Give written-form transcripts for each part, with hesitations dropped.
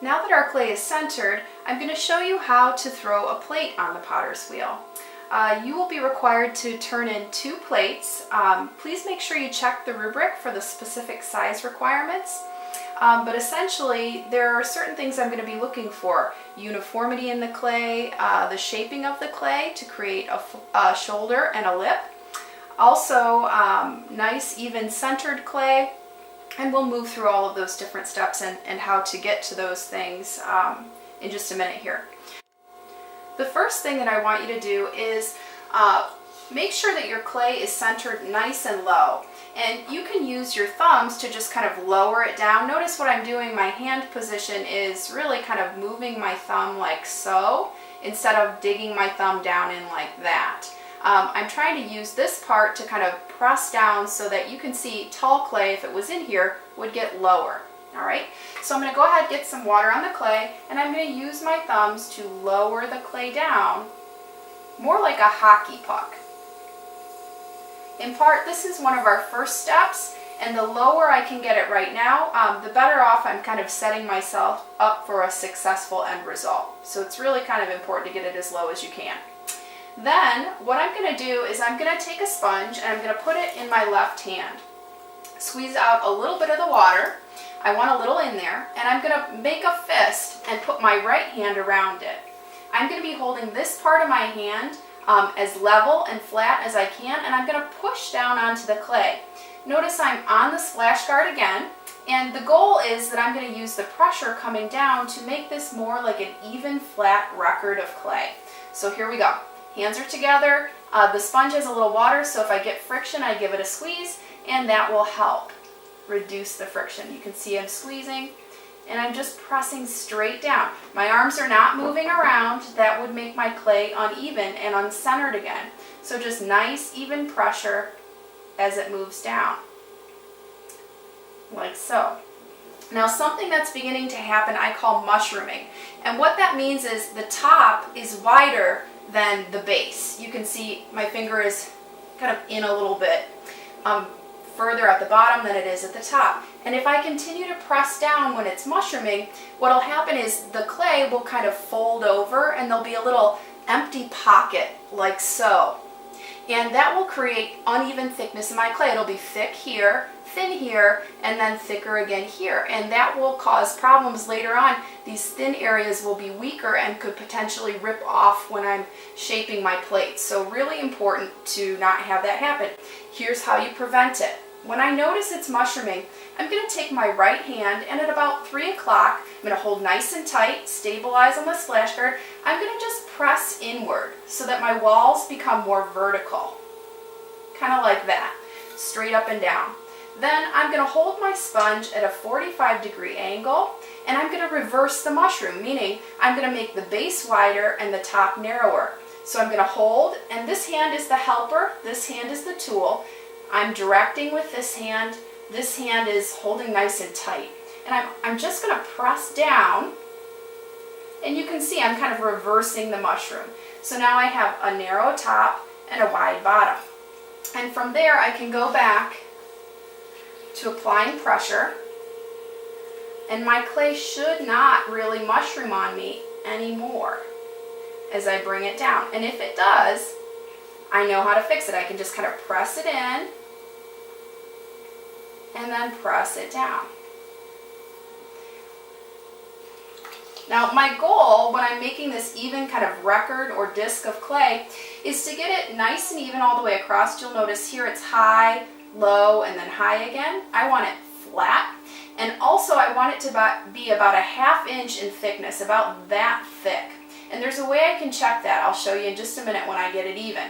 Now that our clay is centered, I'm going to show you how to throw a plate on the potter's wheel. You will be required to turn in 2 plates. Please make sure you check the rubric for the specific size requirements. But essentially, there are certain things I'm going to be looking for. Uniformity in the clay, the shaping of the clay to create a shoulder and a lip. Also, nice even centered clay. And we'll move through all of those different steps and how to get to those things in just a minute here. The first thing that I want you to do is make sure that your clay is centered nice and low. And you can use your thumbs to just kind of lower it down. Notice what I'm doing, my hand position is really kind of moving my thumb like so, instead of digging my thumb down in like that. I'm trying to use this part to kind of press down so that you can see tall clay, if it was in here, would get lower. Alright, so I'm going to go ahead and get some water on the clay, and I'm going to use my thumbs to lower the clay down, more like a hockey puck. In part, this is one of our first steps, and the lower I can get it right now, the better off I'm kind of setting myself up for a successful end result. So it's really kind of important to get it as low as you can. Then, what I'm going to do is I'm going to take a sponge and I'm going to put it in my left hand. Squeeze out a little bit of the water. I want a little in there, and I'm going to make a fist and put my right hand around it. I'm going to be holding this part of my hand as level and flat as I can, and I'm going to push down onto the clay. Notice I'm on the splash guard again, and the goal is that I'm going to use the pressure coming down to make this more like an even flat record of clay. So here we go. Hands are together. The sponge has a little water, so if I get friction, I give it a squeeze, and that will help reduce the friction. You can see I'm squeezing, and I'm just pressing straight down. My arms are not moving around. That would make my clay uneven and uncentered again. So just nice, even pressure as it moves down, like so. Now, something that's beginning to happen I call mushrooming, and what that means is the top is wider than the base. You can see my finger is kind of in a little bit further at the bottom than it is at the top. And if I continue to press down when it's mushrooming, what will happen is the clay will kind of fold over and there'll be a little empty pocket like so. And that will create uneven thickness in my clay. It'll be thick here, thin here, and then thicker again here. And that will cause problems later on. These thin areas will be weaker and could potentially rip off when I'm shaping my plates. So really important to not have that happen. Here's how you prevent it. When I notice it's mushrooming, I'm going to take my right hand, and at about 3 o'clock, I'm going to hold nice and tight, stabilize on the splash guard. I'm going to just press inward so that my walls become more vertical. Kind of like that, straight up and down. Then I'm going to hold my sponge at a 45-degree angle, and I'm going to reverse the mushroom, meaning I'm going to make the base wider and the top narrower. So I'm going to hold, and this hand is the helper, this hand is the tool. I'm directing with this hand is holding nice and tight. And I'm just going to press down, and you can see I'm kind of reversing the mushroom. So now I have a narrow top and a wide bottom. And from there I can go back to applying pressure, and my clay should not really mushroom on me anymore as I bring it down. And if it does, I know how to fix it. I can just kind of press it in and then press it down. Now, my goal when I'm making this even kind of record or disc of clay is to get it nice and even all the way across. You'll notice here it's high, low, and then high again. I want it flat. And also I want it to be about a ½ inch in thickness, about that thick. And there's a way I can check that. I'll show you in just a minute when I get it even.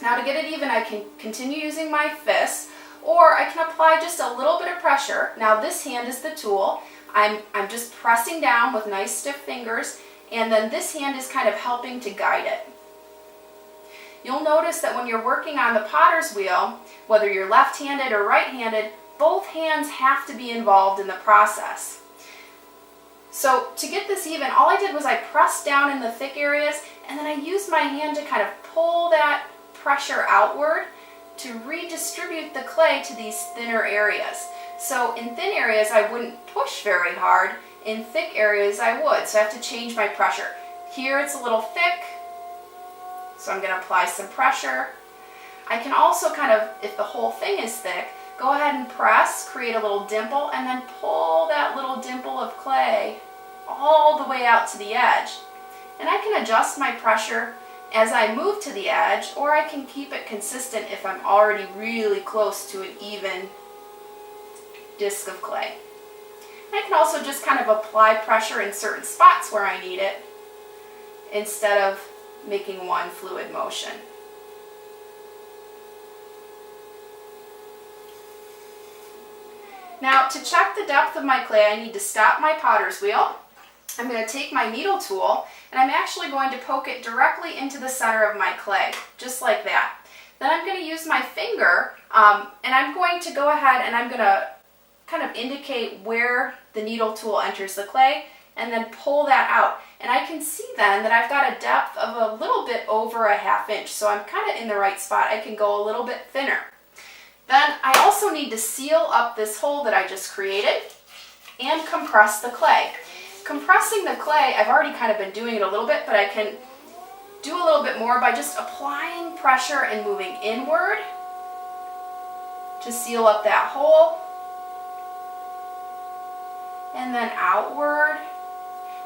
Now, to get it even, I can continue using my fist, or I can apply just a little bit of pressure. Now, this hand is the tool. I'm just pressing down with nice stiff fingers, and then this hand is kind of helping to guide it. You'll notice that when you're working on the potter's wheel, whether you're left-handed or right-handed, both hands have to be involved in the process. So to get this even, all I did was I pressed down in the thick areas, and then I used my hand to kind of pull that pressure outward to redistribute the clay to these thinner areas. So in thin areas, I wouldn't push very hard, In thick areas I would, so I have to change my pressure. Here it's a little thick, so I'm going to apply some pressure. I can also kind of, if the whole thing is thick, go ahead and press, create a little dimple, and then pull that little dimple of clay all the way out to the edge. And I can adjust my pressure as I move to the edge, or I can keep it consistent if I'm already really close to an even disc of clay. I can also just kind of apply pressure in certain spots where I need it instead of making one fluid motion. Now, to check the depth of my clay, I need to stop my potter's wheel. I'm going to take my needle tool and I'm actually going to poke it directly into the center of my clay, just like that. Then I'm going to use my finger and I'm going to go ahead and I'm going to kind of indicate where the needle tool enters the clay and then pull that out. And I can see then that I've got a depth of a little bit over a ½ inch, so I'm kind of in the right spot. I can go a little bit thinner. Then I also need to seal up this hole that I just created and compress the clay. Compressing the clay, I've already kind of been doing it a little bit, but I can do a little bit more by just applying pressure and moving inward to seal up that hole, and then outward.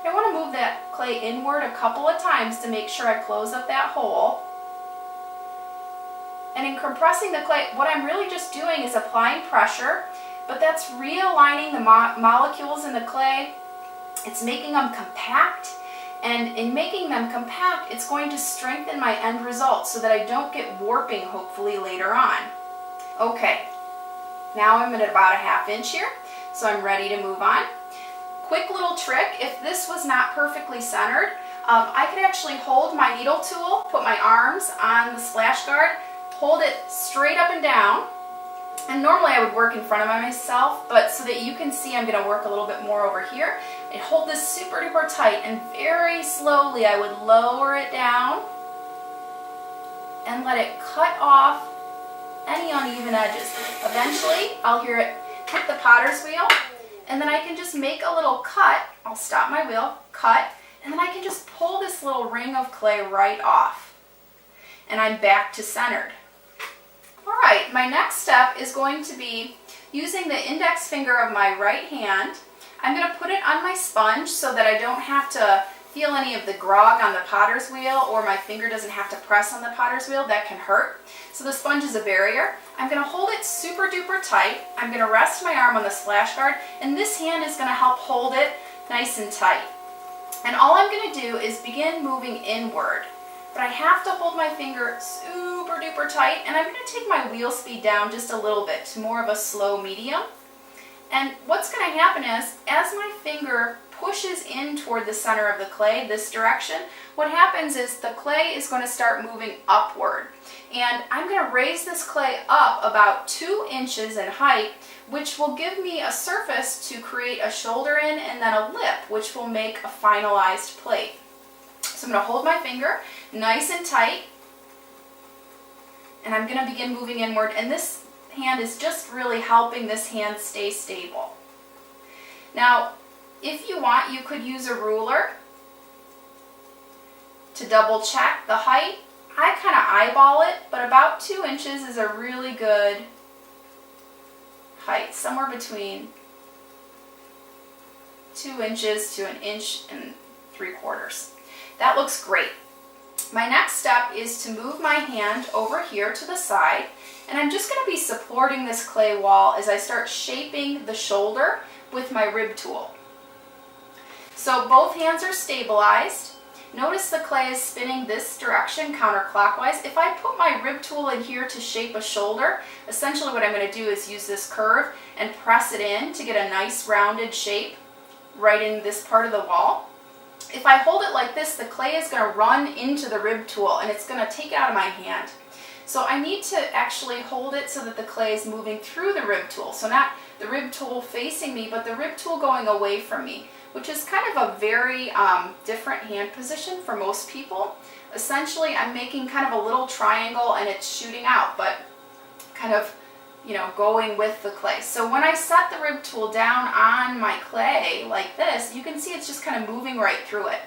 I want to move that clay inward a couple of times to make sure I close up that hole. And in compressing the clay, what I'm really just doing is applying pressure, but that's realigning the molecules in the clay. It's making them compact, and in making them compact, it's going to strengthen my end result so that I don't get warping hopefully later on. Okay, now I'm at about a ½ inch here, so I'm ready to move on. Quick little trick, if this was not perfectly centered, I could actually hold my needle tool, put my arms on the splash guard, hold it straight up and down, and normally I would work in front of myself, but so that you can see I'm going to work a little bit more over here, and hold this super duper tight, and very slowly I would lower it down and let it cut off any uneven edges. Eventually I'll hear it hit the potter's wheel, and then I can just make a little cut. I'll stop my wheel, cut, and then I can just pull this little ring of clay right off. And I'm back to centered. Alright, my next step is going to be using the index finger of my right hand. I'm going to put it on my sponge so that I don't have to feel any of the grog on the potter's wheel, or my finger doesn't have to press on the potter's wheel. That can hurt. So the sponge is a barrier. I'm going to hold it super duper tight. I'm going to rest my arm on the splash guard, and this hand is going to help hold it nice and tight. And all I'm going to do is begin moving inward. But I have to hold my finger super duper tight, and I'm going to take my wheel speed down just a little bit to more of a slow medium. And what's going to happen is, as my finger pushes in toward the center of the clay, this direction, what happens is the clay is going to start moving upward. And I'm going to raise this clay up about 2 inches in height, which will give me a surface to create a shoulder in and then a lip, which will make a finalized plate. So I'm going to hold my finger nice and tight, and I'm going to begin moving inward, and this hand is just really helping this hand stay stable. Now, if you want, you could use a ruler to double check the height. I kind of eyeball it, but about 2 inches is a really good height, somewhere between 2 inches to 1 3/4 inches. That looks great. My next step is to move my hand over here to the side, and I'm just going to be supporting this clay wall as I start shaping the shoulder with my rib tool. So both hands are stabilized. Notice the clay is spinning this direction counterclockwise. If I put my rib tool in here to shape a shoulder, essentially what I'm going to do is use this curve and press it in to get a nice rounded shape right in this part of the wall. If I hold it like this, the clay is going to run into the rib tool and it's going to take it out of my hand. So I need to actually hold it so that the clay is moving through the rib tool. So not the rib tool facing me, but the rib tool going away from me, which is kind of a very different hand position for most people. Essentially, I'm making kind of a little triangle and it's shooting out, but kind of going with the clay. So when I set the rib tool down on my clay like this, you can see it's just kind of moving right through it.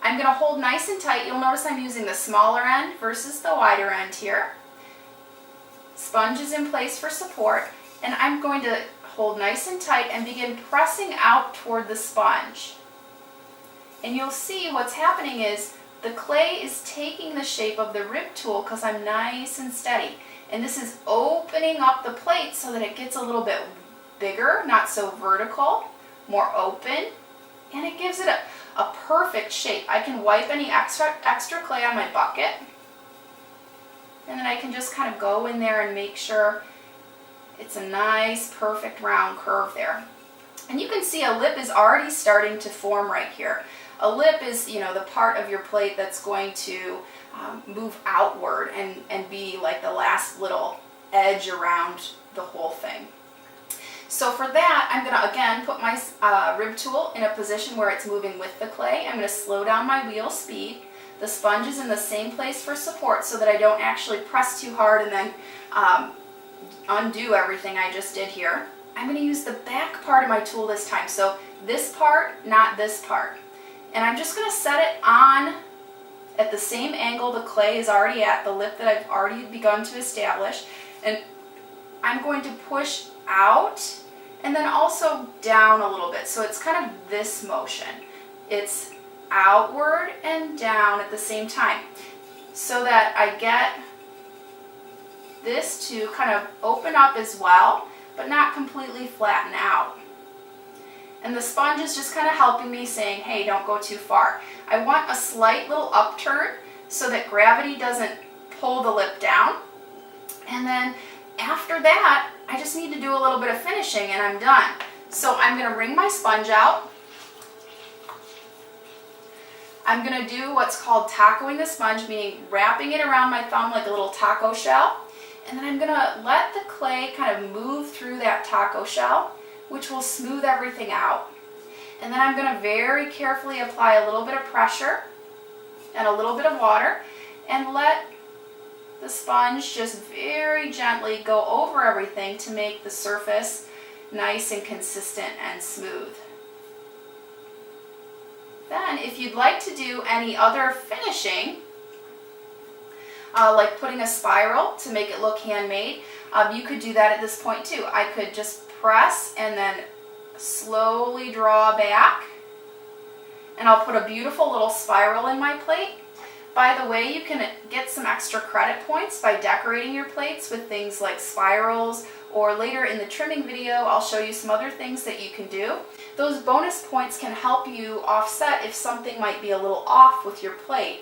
I'm going to hold nice and tight. You'll notice I'm using the smaller end versus the wider end here. Sponge is in place for support, and I'm going to hold nice and tight and begin pressing out toward the sponge. And you'll see what's happening is the clay is taking the shape of the rib tool because I'm nice and steady. And this is opening up the plate so that it gets a little bit bigger, not so vertical, more open, and it gives it a perfect shape. I can wipe any extra clay on my bucket, and then I can just kind of go in there and make sure it's a nice, perfect round curve there. And you can see a lip is already starting to form right here. A lip is, the part of your plate that's going to move outward and be like the last little edge around the whole thing. So for that, I'm going to again put my rib tool in a position where it's moving with the clay. I'm going to slow down my wheel speed. The sponge is in the same place for support so that I don't actually press too hard and then undo everything I just did here. I'm going to use the back part of my tool this time. So this part, not this part. And I'm just going to set it on at the same angle the clay is already at, the lip that I've already begun to establish. And I'm going to push out and then also down a little bit. So it's kind of this motion. It's outward and down at the same time so that I get this to kind of open up as well, but not completely flatten out. And the sponge is just kind of helping me, saying, hey, don't go too far. I want a slight little upturn so that gravity doesn't pull the lip down. And then after that, I just need to do a little bit of finishing and I'm done. So I'm going to wring my sponge out. I'm going to do what's called tacoing the sponge, meaning wrapping it around my thumb like a little taco shell. And then I'm going to let the clay kind of move through that taco shell, which will smooth everything out. And then I'm going to very carefully apply a little bit of pressure and a little bit of water and let the sponge just very gently go over everything to make the surface nice and consistent and smooth. Then if you'd like to do any other finishing, like putting a spiral to make it look handmade, you could do that at this point too. I could just press and then slowly draw back, and I'll put a beautiful little spiral in my plate. By the way, you can get some extra credit points by decorating your plates with things like spirals, or later in the trimming video I'll show you some other things that you can do. Those bonus points can help you offset if something might be a little off with your plate.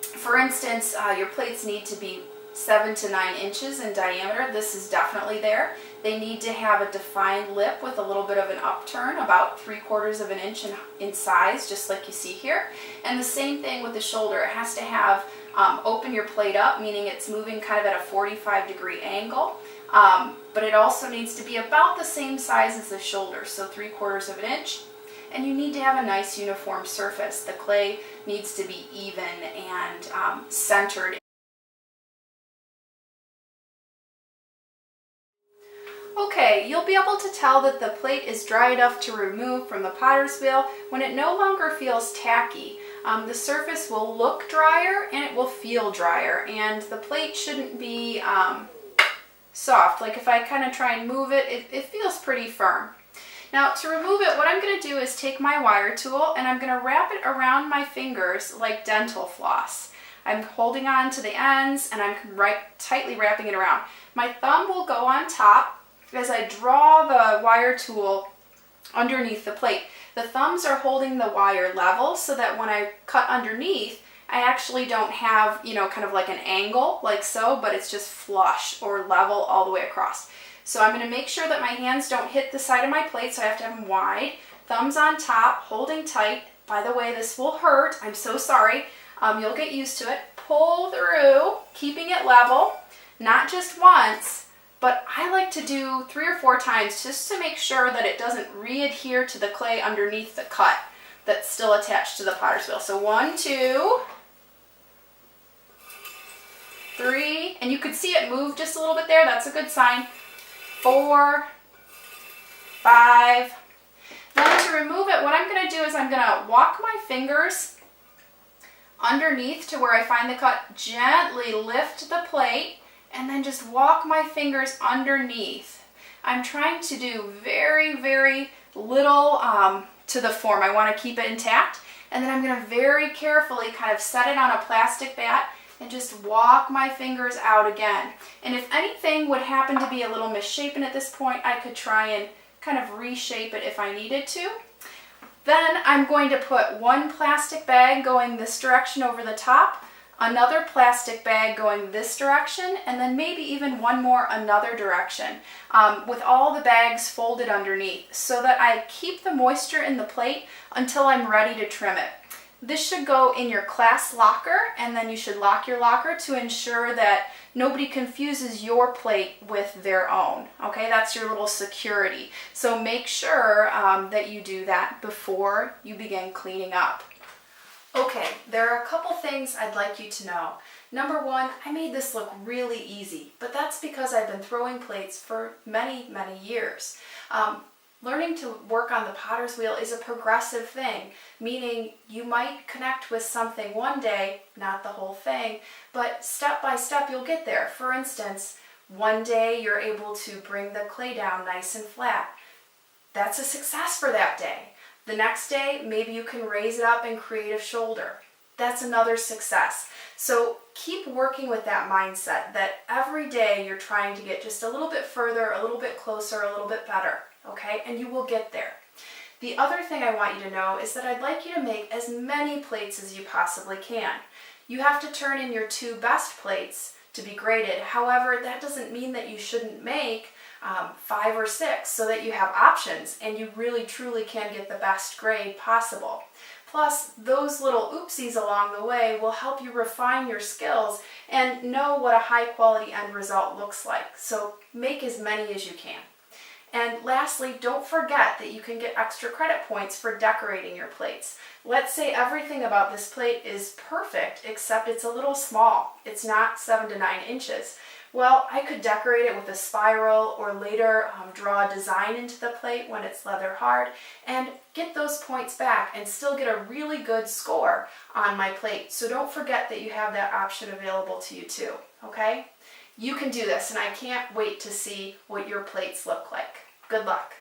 For instance, your plates need to be 7 to 9 inches in diameter. This is definitely there. They need to have a defined lip with a little bit of an upturn, about 3/4 of an inch in size, just like you see here. And the same thing with the shoulder. It has to have open your plate up, meaning it's moving kind of at a 45-degree angle. But it also needs to be about the same size as the shoulder, so 3/4 of an inch. And you need to have a nice uniform surface. The clay needs to be even and centered. Okay, you'll be able to tell that the plate is dry enough to remove from the potter's wheel when it no longer feels tacky. The surface will look drier and it will feel drier, and the plate shouldn't be soft. Like if I kind of try and move it, it feels pretty firm. Now to remove it, what I'm going to do is take my wire tool and I'm going to wrap it around my fingers like dental floss. I'm holding on to the ends and I'm tightly wrapping it around. My thumb will go on top as I draw the wire tool underneath the plate. The thumbs are holding the wire level so that when I cut underneath, I actually don't have, kind of like an angle like so, but it's just flush or level all the way across. So I'm going to make sure that my hands don't hit the side of my plate, so I have to have them wide. Thumbs on top, holding tight. By the way, this will hurt. I'm so sorry. You'll get used to it. Pull through, keeping it level, not just once, but I like to do 3 or 4 times just to make sure that it doesn't re-adhere to the clay underneath the cut that's still attached to the potter's wheel. So 1, 2, 3, and you could see it move just a little bit there. That's a good sign. 4, 5. Then to remove it, what I'm going to do is I'm going to walk my fingers underneath to where I find the cut, gently lift the plate, and then just walk my fingers underneath. I'm trying to do very, very little to the form. I want to keep it intact. And then I'm going to very carefully kind of set it on a plastic bat and just walk my fingers out again. And if anything would happen to be a little misshapen at this point, I could try and kind of reshape it if I needed to. Then I'm going to put one plastic bag going this direction over the top, another plastic bag going this direction, and then maybe even one more another direction, with all the bags folded underneath so that I keep the moisture in the plate until I'm ready to trim it. This should go in your class locker, and then you should lock your locker to ensure that nobody confuses your plate with their own. Okay, that's your little security. So make sure that you do that before you begin cleaning up. Okay, there are a couple things I'd like you to know. Number one, I made this look really easy, but that's because I've been throwing plates for many, many years. Learning to work on the potter's wheel is a progressive thing, meaning you might connect with something one day, not the whole thing, but step by step you'll get there. For instance, one day you're able to bring the clay down nice and flat. That's a success for that day. The next day, maybe you can raise it up and create a shoulder. That's another success. So keep working with that mindset that every day you're trying to get just a little bit further, a little bit closer, a little bit better. Okay, and you will get there. The other thing I want you to know is that I'd like you to make as many plates as you possibly can. You have to turn in your 2 best plates to be graded. However, that doesn't mean that you shouldn't make 5 or 6 so that you have options and you really truly can get the best grade possible. Plus, those little oopsies along the way will help you refine your skills and know what a high quality end result looks like. So make as many as you can. And lastly, don't forget that you can get extra credit points for decorating your plates. Let's say everything about this plate is perfect, except it's a little small. It's not 7 to 9 inches. Well, I could decorate it with a spiral or later draw a design into the plate when it's leather hard and get those points back and still get a really good score on my plate. So don't forget that you have that option available to you too, okay? You can do this, and I can't wait to see what your plates look like. Good luck.